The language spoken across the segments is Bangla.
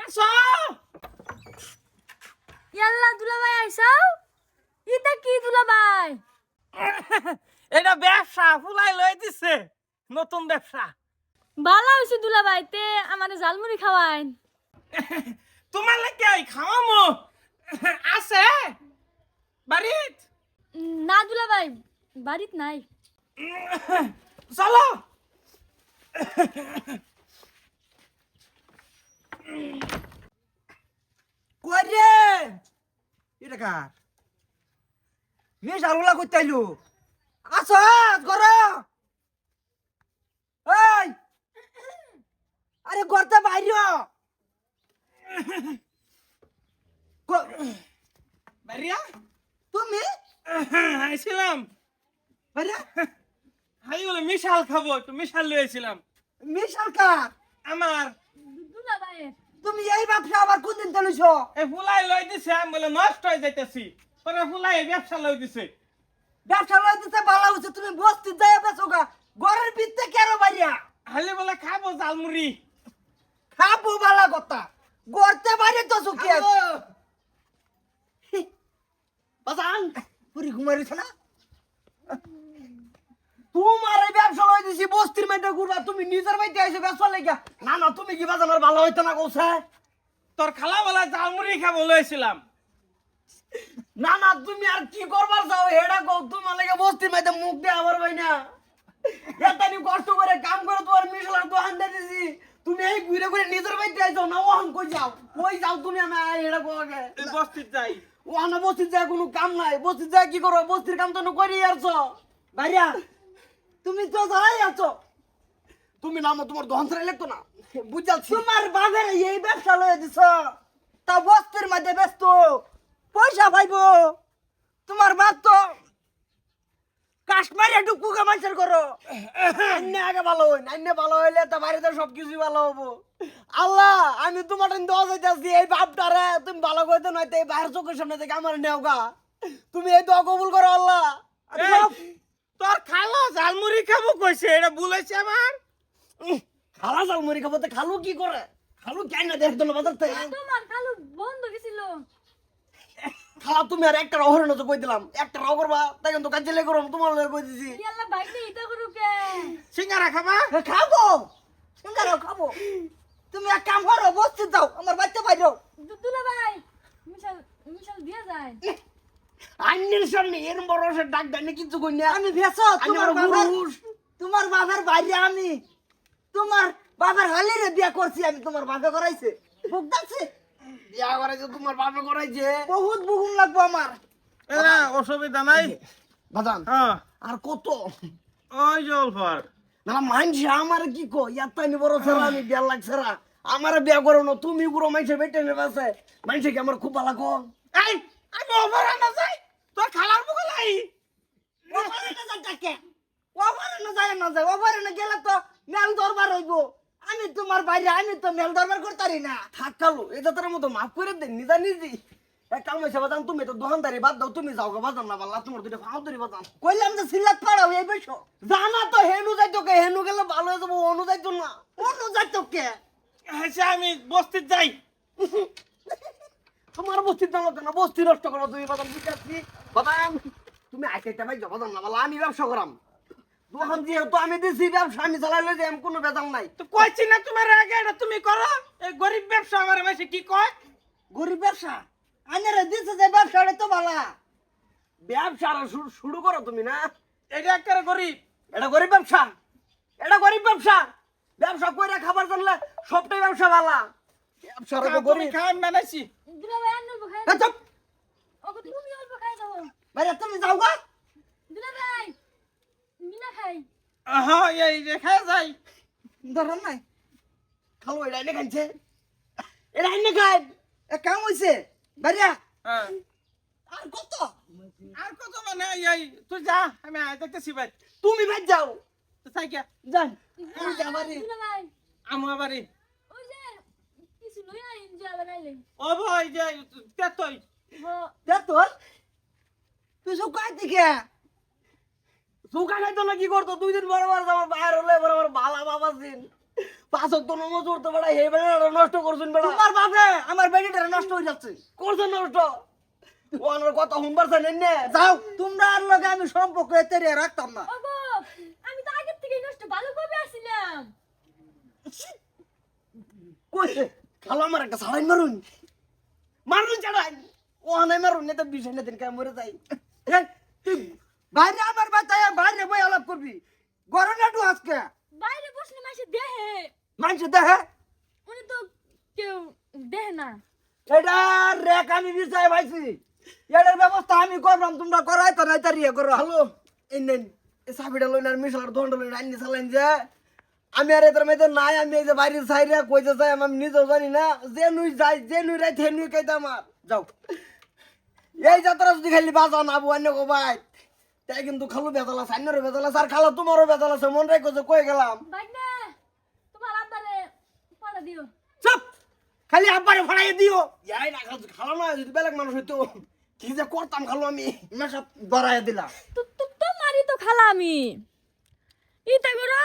আসো ইয়াল্লা দুলাভাই আইসাও। ইতা কি দুলাভাই? এটা ব্যবসা ফুলাই লই দিছে, নতুন ব্যবসা। ভালো হইছে দুলাভাই, তে আমারে জালমুড়ি খাওয়াইন। তোমার লাগে খাওয়ামো আছে বাড়িত? না দুলাভাই, বাড়িত নাই। চলো। কই রে এটা কার বে জালুলা করতে আইলো আসো ঘর এই আরে ঘরতে বাইরে বাড়িয়া তুমি আইছিলাম। বাইরে হাই বলে মিশাল খাবো, একটু মিশাল লইছিলাম। মিশাল কার আমার দুলাভাই তুমি এই ব্যবসা আবার কোন দিন চালুছো এই ফুলাই লই দিছে, আমি বলে নষ্ট হয়ে যাইতেছি, পরে ফুলাই ব্যবসা লই দিছে। ব্যবসা লই দিতে ভালো হচ্ছে তুমি বস্তি যাই বেচোগা ঘরের ভিতরে কেন বাইরে হালি বলে খাবো জালমুড়ি। খাবো ভালো কথা ঘরতে বাইরে তো সুখে বাজান পুরি ঘুমাইছে না তোমার এই ব্যবসা লই দিছি বস্তির মধ্যে ঘুরবা তুমি নিজের বাড়িতে আইছো ব্যবসা লাগা না না তুমি কি বাজানোর ভালো হইতো না কৌছে তোর খালা বলে জালমুড়ি খাবো লইছিলাম। না না তুমি আর কি করবার চাও হেডা কও তোমার লাগে বস্তির মধ্যে মুখ দিয়ে আমার ভাই না এতনি কষ্ট করে কাম করে তোমার মিশলার দোকান দিয়ে দিছি তুমি এই ঘুরে ঘুরে নিজের বাড়িতে আইছো না ওহন কই যাও তুমি আমি হেডা কও আগে এই বস্তির যাই। ও না বস্তির যায় কোনো কাম নাই বস্তির যায় কি করো বস্তির কাম তো করি আসছো ভাইয়া তুমি তো যাই আছো তুমি নামো তোমার দহন ছাড়া লাগতো না বুঝাচ্ছি তোমার বাজারে এই ব্যবসা লয়ে দিছ তা বস্তির মধ্যে ব্যস্ত পয়সা পাইবো তোমার বাপ তো কাশ্মীরে ডুকু কামাইছেন করো আইনে আগে ভালো হই আইনে ভালো হইলে তা বাড়িতে সবকিছু ভালো হবো আল্লাহ আমি তোমার দেওয়া যাইতেছি এই বাপটারে তুমি ভালো করতে নয়তো এই বাইরের চোখের সামনে থেকে আমার নেওগা তুমি এই দোয়া কবুল করো আল্লাহ এই, তোর খালা জালমুড়ি খাবো কইছে, এটা বলেছে আমার। খালা চাল মরি খাবো তো খালু কি করে খালু কেন না দেখতো না বাজার থেকে তোমার কালু বন্ধ গেছিল। খালা তুমি আর একটা রহরে না তো কই দিলাম একটা রহ করবা তাই কিন্তু কাজে লে করো তোমার লগে কই দিছি ইয়াল্লা বাইতে ইতা করু কে? সিঙ্গারা খাবা? খাবো সিঙ্গারাও খাবো তুমি এক কাম করো বসতে দাও আমার বাচ্চা বাইরো দুলাভাই মিশাল মিশাল দিয়ে যায়। আইনের সামনে এর বড় সে ডাক দেয় না কিছু কই না আমি ভেছো তোমার বাবার বাইরে আমি তোমার বাবার হালিরে বিয়া করছি আমি তোমার বাবা করাইছে বুক দাচ্ছে বিয়া করাইছে তোমার বাবা করাইছে বহুত বুকুম লাগবো আমার এরা অসুবিধা নাই। বাদাম হ্যাঁ আর কত ওই জলফার না মানছি আমার কি কো ইয়াত্তানি বড় ছেড়া আমি বিয়া লাগছে রা আমার বিয়া করো না তুমি পুরো মাইছে বেটে নেবে আছে মানছে কি আমার খুব ভালো কো এই আমি ওভার না যাই, তোর খালার মুখে লাই। ওভারে না যায় টাকে ওভারে না যায় না যায় ওভারে না গেলে তো মেল দরবার হইবো আমি তোমার বাইরে আমি তো মেল দরবার করতারি না থাকালো এটা তোর মতো মাফ করে দেন নিজা নিজে এক কাম হইছে বাদাম তুমি তো দোকানদারি বাদ দাও তুমি যাও গো বাদাম না বাল্লা তোমার দুটো ফাও ধরি বাদাম কইলাম যে সিলাত পাড়াও এই বসো জানা তো হেনু যাইতো কে হেনু গেলে ভালো হয়ে যাবো অনু যাইতো না অনু যাইতো কে হ্যাঁ আমি বস্তির যাই। তোমার বস্তির দাম না বস্তি নষ্ট করো তুমি বাদাম বুঝাচ্ছি বাদাম তুমি আইটা ভাই বাদাম না বালা আমি ব্যবসা করাম দোকান যেহেতু আমি দিছি ব্যবসা আমি চালাইলে যে আমি কোনো বেজাল নাই তো কইছি না তোমার আগে, এটা তুমি করো। এই গরিব ব্যবসা আমার মাসে কি কয়? গরিব ব্যবসা আইনারে দিছে যে ব্যবসাটা তো ভালা ব্যবসা শুরু করো তুমি না এটা একটা গরিব। এটা গরিব ব্যবসা এটা গরিব ব্যবসা ব্যবসা কইরা খাবার জানলে সবটাই ব্যবসা ভালা ব্যবসা তুমি গরিব খাই বানাইছি। দুলাভাই আন্ন খাই এ চুপ ওকে তুমি অল্প খাই দাও। ভাই তুমি যাও গা দুলাভাই মিনা খাই। হ্যাঁ এই রেখা যাই। ধরন নাই খালো এটা এনে খাইছে এটা এনে খাই এ কাম হইছে ভাইয়া হ্যাঁ আর কত আর কত মানে এই তুই যা, আমি দেখতেছি ভাই। তুমি ভাই যাও তো তাই কে যান তুমি যাবারি দুলাভাই আমার বাড়ি ওই যে কিছু লই আইন যে বানাইলে। ও ভাই যে তেতই দে তোর তুই সুকাই দিকে সুকা খাইতো না কি করতো 2 দিন বড় বড় আমার বাইরে হলে বড় বড় ভালা বাবা দিন 5 ওয়াক্ত নামাজ পড়তে বেড়া হে বেড়া নষ্ট করছেন বেড়া তোমার বাপে আমার বেডিটা নষ্ট হয়ে যাচ্ছে করছেন নষ্ট ওনার কথা হুমবার জানেন না যাও তোমরা আর লগে আমি সম্পর্ক এতে রাখতাম না ওগো আমি তো আগের থেকে নষ্ট ভালো ভাবে আসছিলাম কইছে খালো আমার একটা সাড়াই মারুন চাড়াই ও নাই মারুন না তো বিষয় না দিন কে মরে যাই এই, তুই বাইরে আমার বাচ্চা বাইরে বই আলাপ করবি গরম নাটু আজকে বাইরে বসলে মাসে দেহে মানুষ দেখে উনি তো কেউ দেহে না এটা রেক আমি বিচাই পাইছি এটার ব্যবস্থা আমি করলাম তোমরা করাই তো নাই তার ইয়ে করো হ্যালো এই নেন এই সাবিটা লইন আর মিশালার দন্ড লইন আইনি চালাইন যে আমি আর এদের মধ্যে নাই আমি এই যে বাড়ির সাইরে কইতে যাই আমি নিজেও জানি না যে নুই যাই যে নুই রাই থে নুই কইতে আমার যাও এই যাত্রা যদি খালি বাজাও না আবু অন্য কো ভাই তাই কিন্তু খালু বেজাল আছে অন্যরও বেজাল আছে আর খালা তোমারও বেজাল আছে মন রাখো যে কই গেলাম বাইনা তোমার আব্বারে পালা দিও চুপ খালি আব্বারে ফড়াই দিও ইয়াই না খালা না যদি বেলেগ মানুষ হইতো কি যে করতাম খালু আমি না সব ধরাই দিলাম তোমারই তো খালা আমি ইতা করো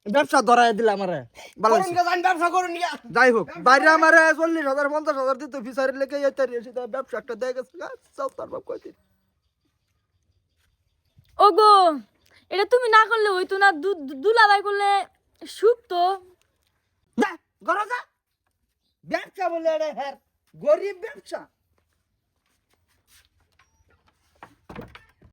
ব্যবসা ধরাই দিলাম আমারে ভালো করুন গে জান ব্যবসা করুন গিয়া যাই হোক বাইরে আমারে 40,000 50,000 দিত ফিসারের লেগে এইতে এসে ব্যবসা একটা দেখে গেছে সব তার বাপ কইতে ওগো এটা তুমি না করলে হইতো না দুলাভাই করলে সুপ তো যা ঘরে যা ব্যবসা বলে রে হ্যাঁ গরিব ব্যবসা